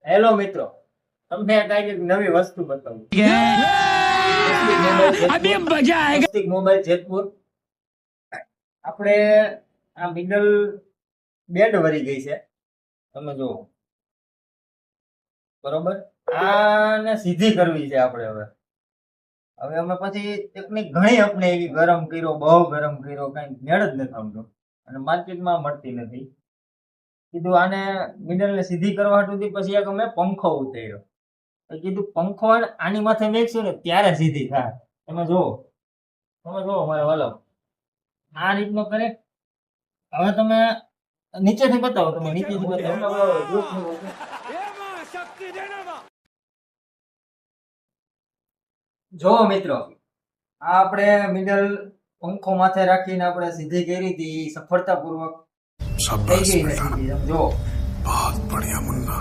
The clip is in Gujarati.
હેલો મિત્રો, તમને કઈ નવી વસ્તુ બતાવું. સ્વસ્તિક મોબાઈલ જેતપુર. આપણે આ મિડલ બેડ વળી ગઈ છે, તમે જુઓ. બરોબર, આને સીધી કરવી છે આપણે. હવે અમે પછી ટેકનિક ઘણી આપણે એવી ગરમ કર્યો, બહુ ગરમ કર્યો, કઈ મેળ જ નથી આવતો અને માર્કેટમાં મળતી નથી. કીધું આને મિડલ ને સીધી કરવા હાટુથી પછી એક અમે પંખો ઉતાર્યો. કીધું પંખો આની માથે મેકશું ને ત્યારે સીધી થાય. તમે જુઓ મારે વાલો આ રીતનો કરે. હવે તમે નીચેથી બતાવો, તમે નીચેથી બતાવો. જો મિત્રો, આ આપણે મિડલ પંખો માથે રાખીને આપણે સીધી કરી હતી, સફળતાપૂર્વક થઈ ગઈ નથી. જો बहुत बढ़िया मुन्ना।